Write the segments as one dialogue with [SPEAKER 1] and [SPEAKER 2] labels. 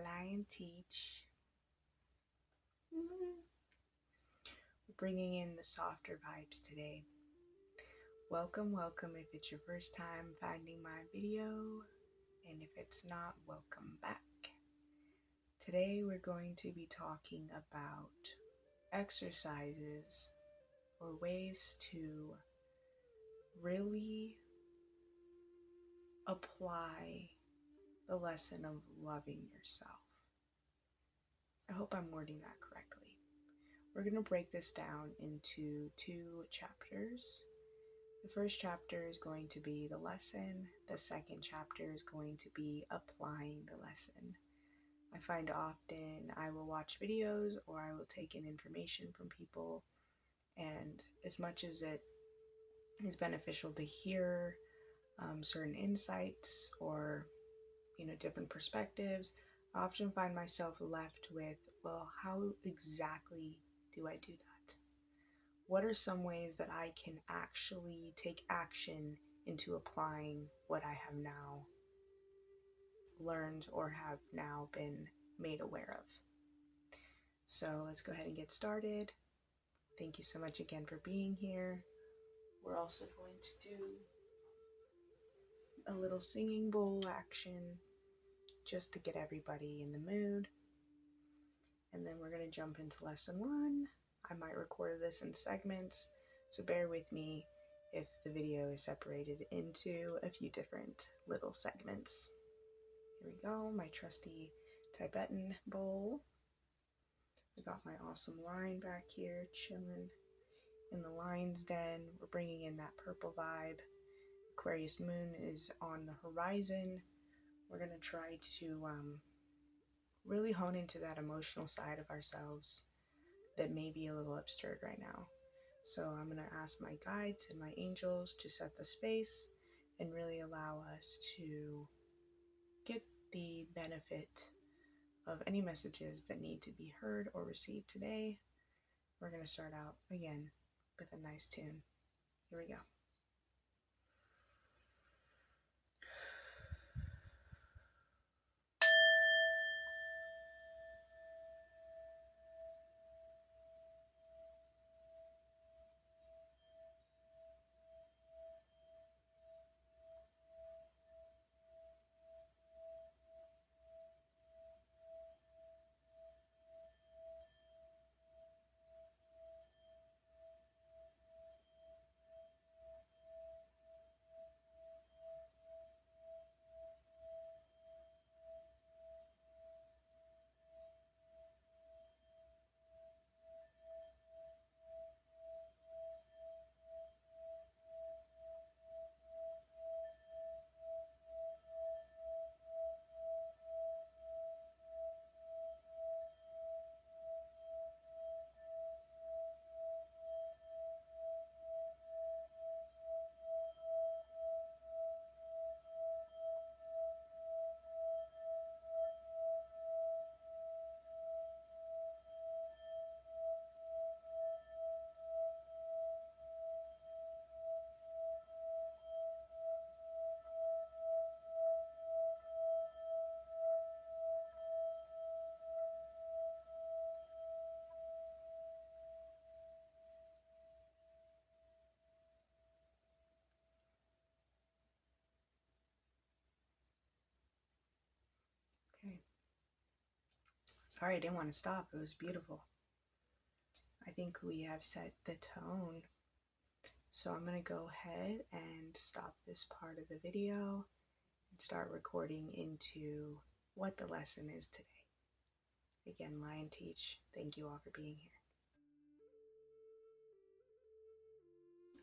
[SPEAKER 1] Lion Teach. We're bringing in the softer vibes today. Welcome if it's your first time finding my video, and if it's not, welcome back. Today we're going to be talking about exercises or ways to really apply the lesson of loving yourself. I hope I'm wording that correctly. We're going to break this down into 2 chapters. The first chapter is going to be the lesson. The second chapter is going to be applying the lesson. I find often I will watch videos or I will take in information from people, and as much as it is beneficial to hear certain insights or different perspectives, I often find myself left with, well, how exactly do I do that? What are some ways that I can actually take action into applying what I have now learned or have now been made aware of? So let's go ahead and get started. Thank you so much again for being here. We're also going to do a little singing bowl action just to get everybody in the mood. And then we're going to jump into lesson 1. I might record this in segments, so bear with me if the video is separated into a few different little segments. Here we go, my trusty Tibetan bowl. I got my awesome lion back here chilling in the lion's den. We're bringing in that purple vibe. Aquarius moon is on the horizon. We're going to try to really hone into that emotional side of ourselves that may be a little upstirred right now. So I'm going to ask my guides and my angels to set the space and really allow us to get the benefit of any messages that need to be heard or received today. We're going to start out again with a nice tune. Here we go. Okay. Sorry, I didn't want to stop. It was beautiful. I think we have set the tone. So I'm going to go ahead and stop this part of the video and start recording into what the lesson is today. Again, Lion Teach, thank you all for being here.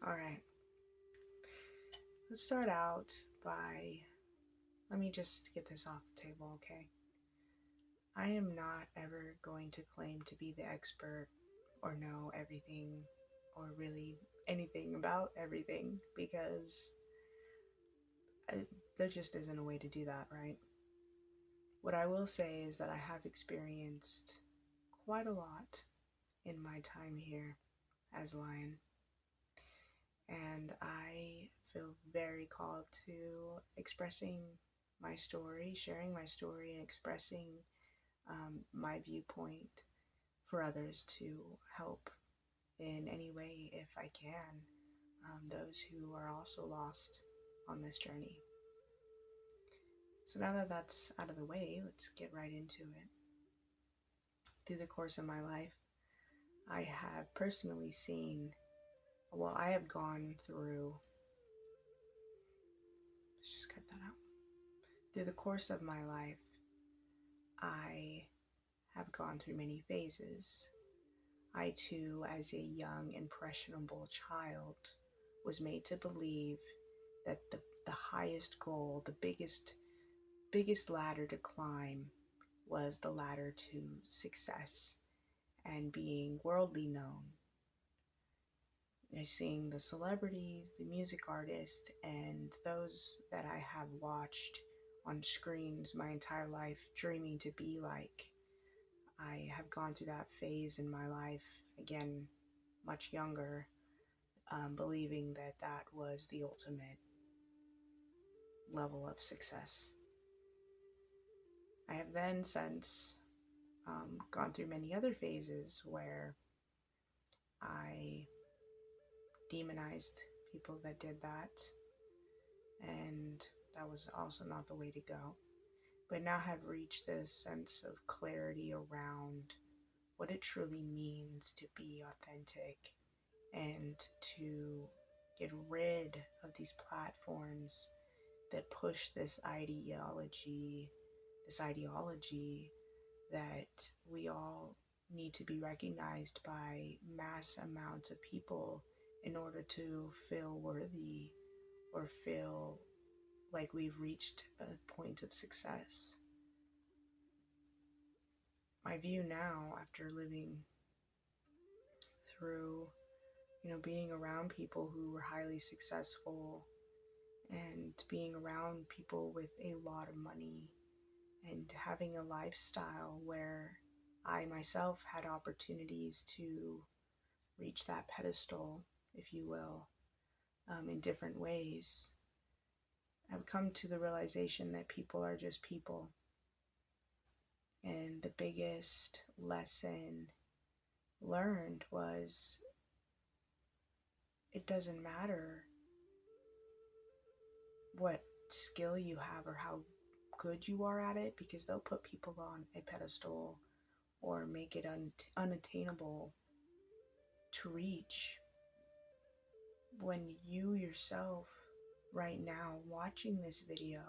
[SPEAKER 1] All right. Let's start out by, let me just get this off the table, okay? I am not ever going to claim to be the expert or know everything or really anything about everything, because there just isn't a way to do that, right? What I will say is that I have experienced quite a lot in my time here as Lion, and I feel very called to expressing my story, sharing my story, and expressing my viewpoint for others to help in any way if I can, those who are also lost on this journey. So now that that's out of the way, let's get right into it. Through the course of my life, I have personally seen, well, I have gone through, let's just cut that out. Through the course of my life, I have gone through many phases. I too, as a young, impressionable child, was made to believe that the highest goal, the biggest ladder to climb was the ladder to success and being worldly known. Seeing the celebrities, the music artists, and those that I have watched on screens my entire life, dreaming to be like. I have gone through that phase in my life, again, much younger, believing that that was the ultimate level of success. I have then since gone through many other phases where I demonized people that did that, and that was also not the way to go. But now have reached this sense of clarity around what it truly means to be authentic and to get rid of these platforms that push this ideology that we all need to be recognized by mass amounts of people in order to feel worthy or feel like we've reached a point of success. My view now, after living through, being around people who were highly successful and being around people with a lot of money and having a lifestyle where I myself had opportunities to reach that pedestal, if you will, in different ways. I've come to the realization that people are just people. And the biggest lesson learned was it doesn't matter what skill you have or how good you are at it, because they'll put people on a pedestal or make it unattainable to reach, when you yourself right now watching this video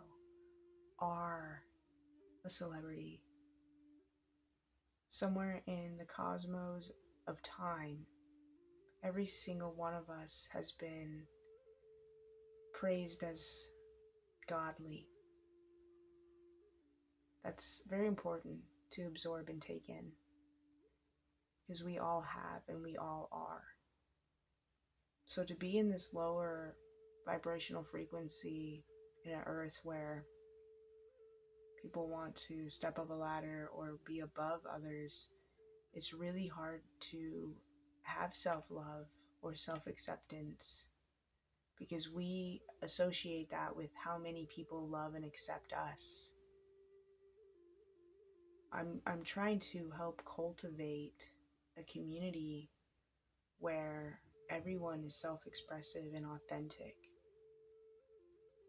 [SPEAKER 1] are a celebrity. Somewhere in the cosmos of time, every single one of us has been praised as godly. That's very important to absorb and take in, because we all have and we all are. So to be in this lower vibrational frequency in an earth where people want to step up a ladder or be above others, it's really hard to have self-love or self-acceptance, because we associate that with how many people love and accept us. I'm trying to help cultivate a community where everyone is self-expressive and authentic,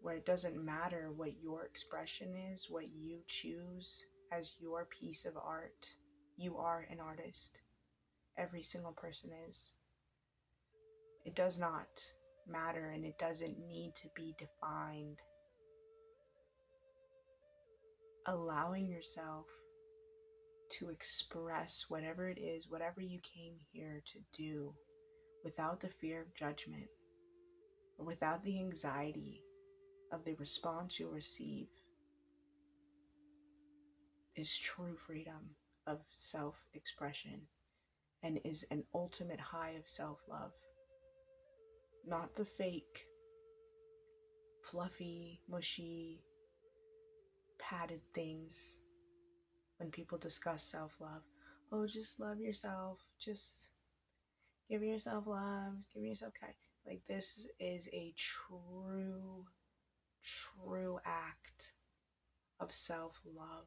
[SPEAKER 1] where it doesn't matter what your expression is, what you choose as your piece of art. You are an artist. Every single person is. It does not matter, and it doesn't need to be defined. Allowing yourself to express whatever it is, whatever you came here to do, without the fear of judgment or without the anxiety of the response you'll receive, is true freedom of self-expression and is an ultimate high of self-love. Not the fake, fluffy, mushy, padded things when people discuss self-love. Oh, just love yourself. Just give yourself love. Give yourself care. Like, this is a true act of self-love.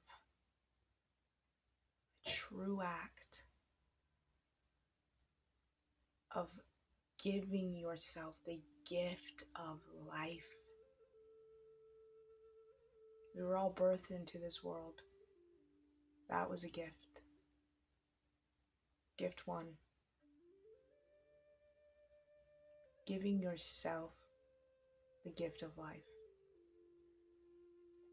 [SPEAKER 1] true act of giving yourself the gift of life. We were all birthed into this world. That was a gift. Gift one. Giving yourself the gift of life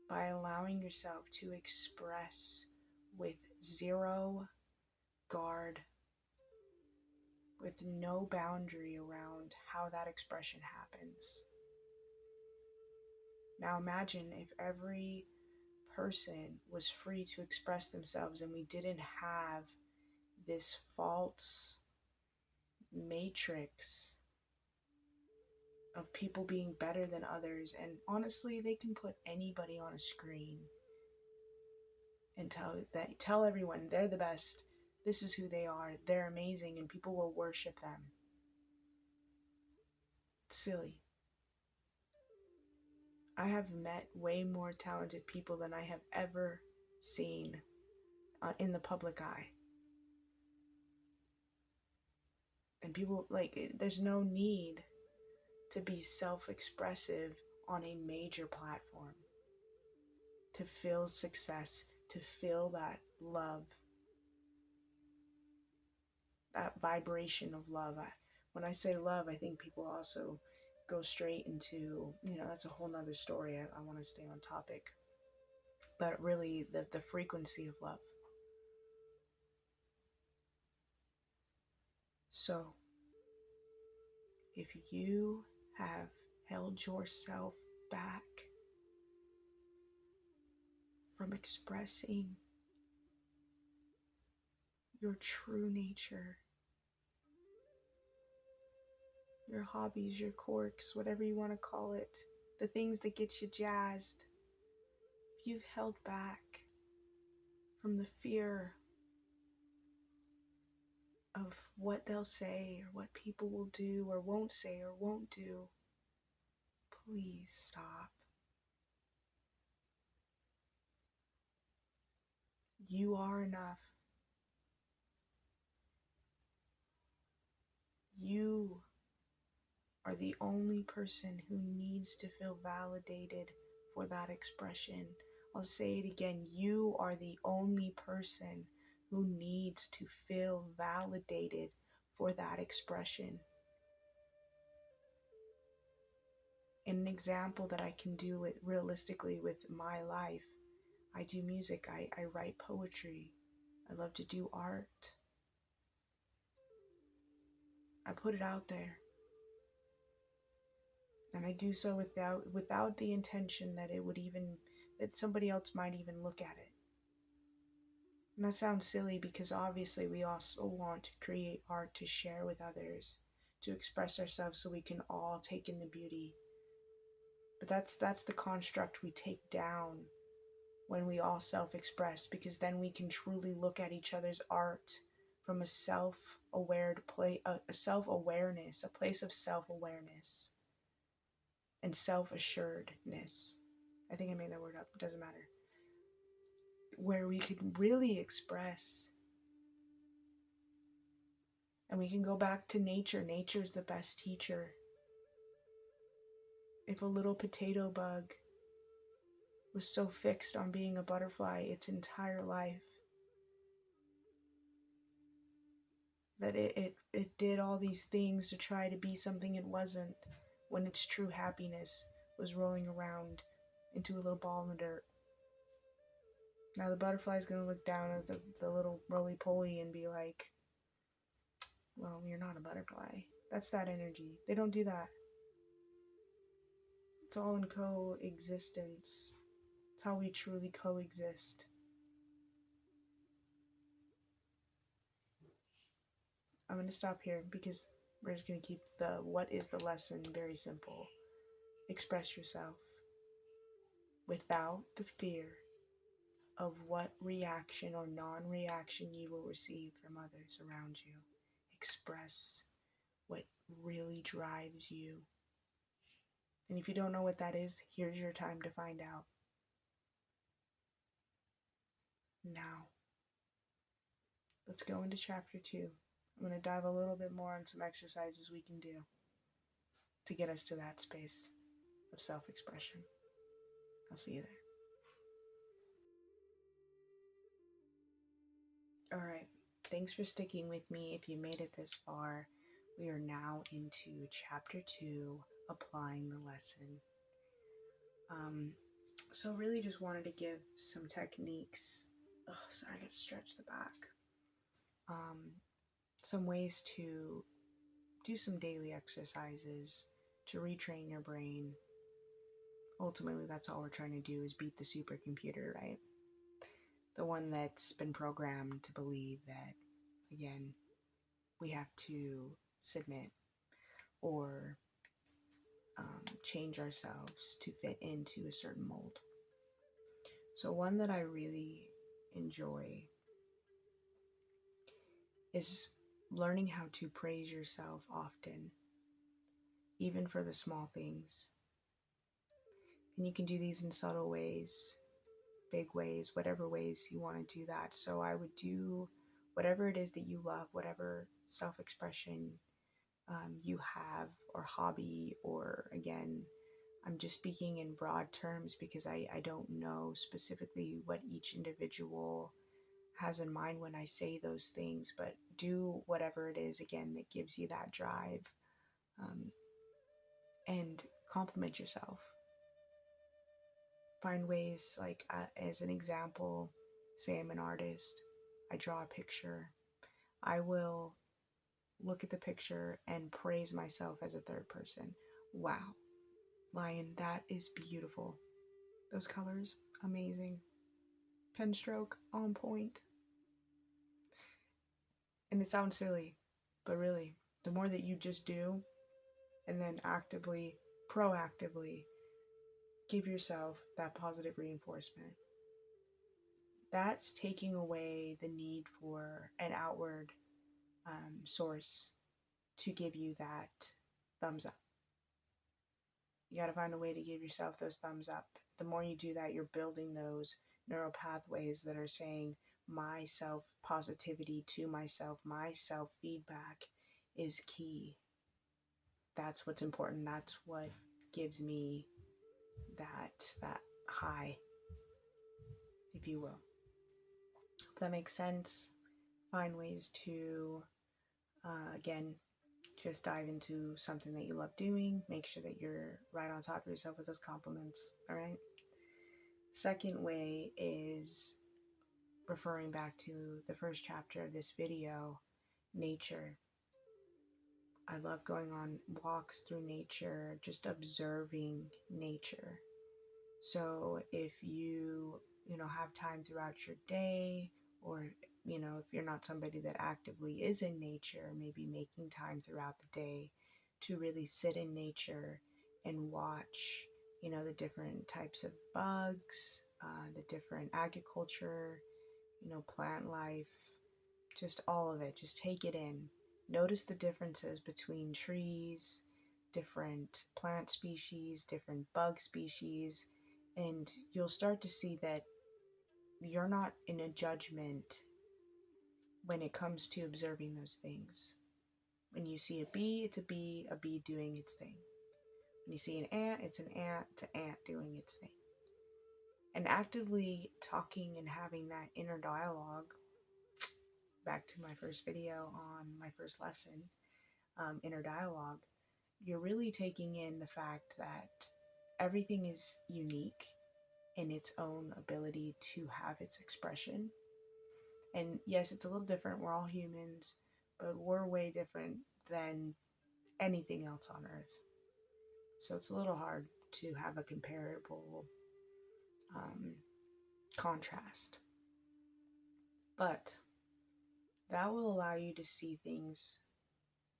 [SPEAKER 1] by allowing yourself to express with zero guard, with no boundary around how that expression happens. Now imagine if every person was free to express themselves and we didn't have this false matrix of people being better than others. And honestly, they can put anybody on a screen and tell everyone they're the best, this is who they are, they're amazing, and people will worship them. It's silly. I have met way more talented people than I have ever seen in the public eye. And people, there's no need to be self-expressive on a major platform to feel success, to feel that love, that vibration of love. When I say love, I think people also go straight into, that's a whole nother story. I want to stay on topic. But really, the frequency of love. So, if you have held yourself back from expressing your true nature, your hobbies, your quirks, whatever you want to call it, the things that get you jazzed, if you've held back from the fear of what they'll say or what people will do or won't say or won't do, please stop. You are enough. You are the only person who needs to feel validated for that expression. I'll say it again. You are the only person who needs to feel validated for that expression. An example that I can do it realistically with my life. I do music. I write poetry. I love to do art. I put it out there. And I do so without the intention that somebody else might even look at it. And that sounds silly because obviously we also want to create art to share with others, to express ourselves so we can all take in the beauty. But that's the construct we take down when we all self-express, because then we can truly look at each other's art from a self-awareness, a place of self-awareness and self-assuredness. I think I made that word up, it doesn't matter. Where we can really express. And we can go back to nature. Nature is the best teacher. If a little potato bug was so fixed on being a butterfly its entire life that it did all these things to try to be something it wasn't, when its true happiness was rolling around into a little ball in the dirt. Now the butterfly is going to look down at the little roly-poly and be like, well, you're not a butterfly. That's that energy. They don't do that. It's all in coexistence. It's how we truly coexist. I'm going to stop here because we're just going to keep the what is the lesson very simple. Express yourself without the fear of what reaction or non-reaction you will receive from others around you. Express what really drives you. And if you don't know what that is, here's your time to find out. Now. let's go into chapter 2. I'm going to dive a little bit more on some exercises we can do to get us to that space of self-expression. I'll see you there. All right. Thanks for sticking with me. If you made it this far, we are now into chapter 2, applying the lesson. So really just wanted to give some techniques. Oh, sorry, I got to stretch the back. Some ways to do some daily exercises to retrain your brain. Ultimately, that's all we're trying to do is beat the supercomputer, right? The one that's been programmed to believe that, again, we have to submit or change ourselves to fit into a certain mold. So one that I really enjoy is learning how to praise yourself often, even for the small things. And you can do these in subtle ways, big ways, whatever ways you want to do that. So I would do whatever it is that you love, whatever self-expression you have or hobby, or again, I'm just speaking in broad terms because I don't know specifically what each individual has in mind when I say those things, but do whatever it is, again, that gives you that drive, and compliment yourself. Find ways, like as an example, say I'm an artist, I draw a picture, I will look at the picture and praise myself as a third person. Wow, Lion, that is beautiful. Those colors, amazing. Pen stroke, on point. And it sounds silly, but really, the more that you just do, and then actively, proactively give yourself that positive reinforcement, that's taking away the need for an outward source to give you that thumbs up. You got to find a way to give yourself those thumbs up. The more you do that, you're building those neural pathways that are saying my self positivity to myself, my self feedback is key. That's what's important. That's what gives me that high, if you will. If that makes sense, find ways to, again, just dive into something that you love doing. Make sure that you're right on top of yourself with those compliments, all right? Second way is referring back to the first chapter of this video, nature. I love going on walks through nature, just observing nature. So if you have time throughout your day, or if you're not somebody that actively is in nature, maybe making time throughout the day to really sit in nature and watch the different types of bugs, the different agriculture, plant life, just all of it. Just take it in. Notice the differences between trees, different plant species, different bug species, and you'll start to see that you're not in a judgment when it comes to observing those things. When you see a bee, it's a bee doing its thing. When you see an ant, it's an ant doing its thing. And actively talking and having that inner dialogue, back to my first video on my first lesson, inner dialogue, you're really taking in the fact that everything is unique in its own ability to have its expression. And yes, it's a little different. We're all humans, but we're way different than anything else on earth. So it's a little hard to have a comparable contrast. But that will allow you to see things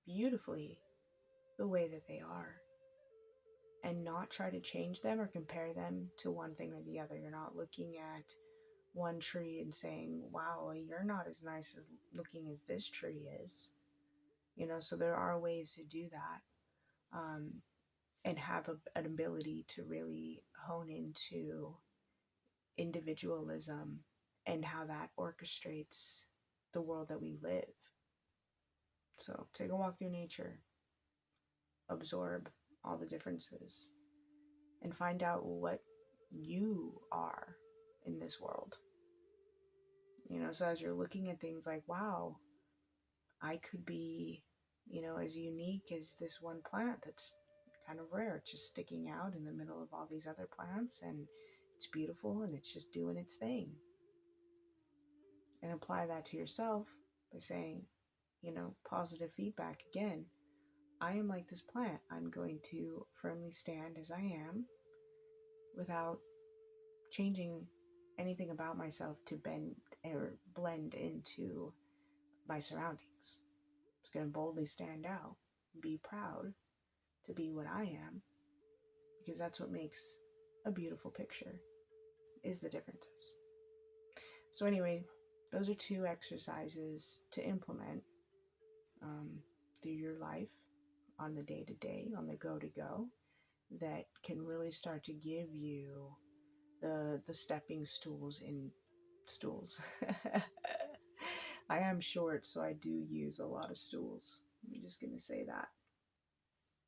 [SPEAKER 1] beautifully the way that they are, and not try to change them or compare them to one thing or the other. You're not looking at one tree and saying, wow, you're not as nice as looking as this tree is. So there are ways to do that, and have an ability to really hone into individualism and how that orchestrates the world that we live. So take a walk through nature, absorb all the differences, and find out what you are in this world. So as you're looking at things like, wow, I could be, as unique as this one plant that's kind of rare. It's just sticking out in the middle of all these other plants, and it's beautiful and it's just doing its thing. And apply that to yourself by saying, positive feedback again. I am like this plant. I'm going to firmly stand as I am without changing anything about myself to bend or blend into my surroundings. I'm just going to boldly stand out, be proud to be what I am, because that's what makes a beautiful picture, is the differences. So anyway, those are 2 exercises to implement through your life on the day-to-day, on the go-to-go, that can really start to give you the stepping stools in stools. I am short, so I do use a lot of stools. I'm just going to say that.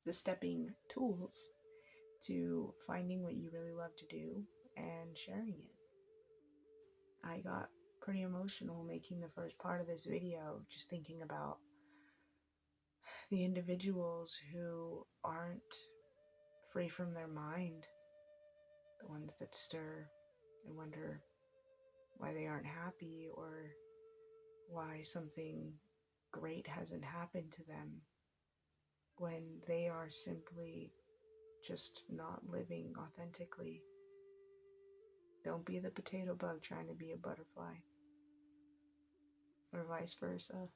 [SPEAKER 1] The stepping tools to finding what you really love to do and sharing it. I got pretty emotional making the first part of this video, just thinking about the individuals who aren't free from their mind, the ones that stir and wonder why they aren't happy or why something great hasn't happened to them, when they are simply just not living authentically. Don't be the potato bug trying to be a butterfly, or vice versa.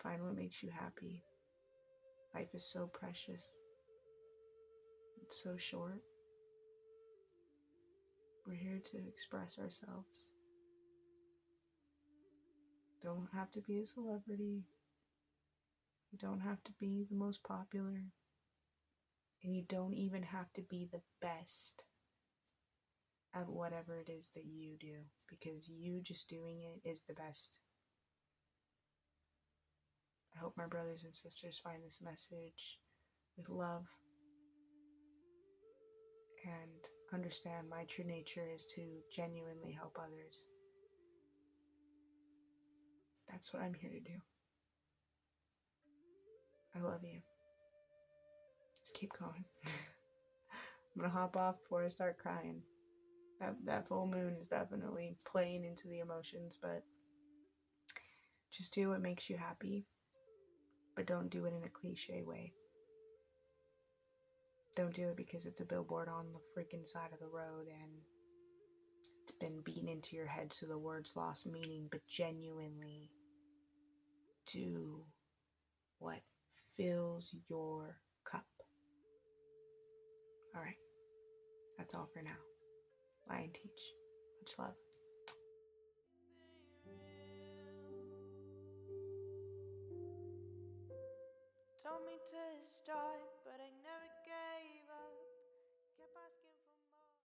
[SPEAKER 1] Find what makes you happy. Life is so precious. It's so short. We're here to express ourselves. Don't have to be a celebrity. You don't have to be the most popular. And you don't even have to be the best at whatever it is that you do, because you just doing it is the best. I hope my brothers and sisters find this message with love and understand my true nature is to genuinely help others. That's what I'm here to do. I love you. Just keep going. I'm gonna hop off before I start crying. That full moon is definitely playing into the emotions, but just do what makes you happy, but don't do it in a cliche way. Don't do it because it's a billboard on the freaking side of the road and it's been beaten into your head so the words lost meaning, but genuinely do what fills your cup. All right, that's all for now. Lie and teach. Much love. Told me to stop, but I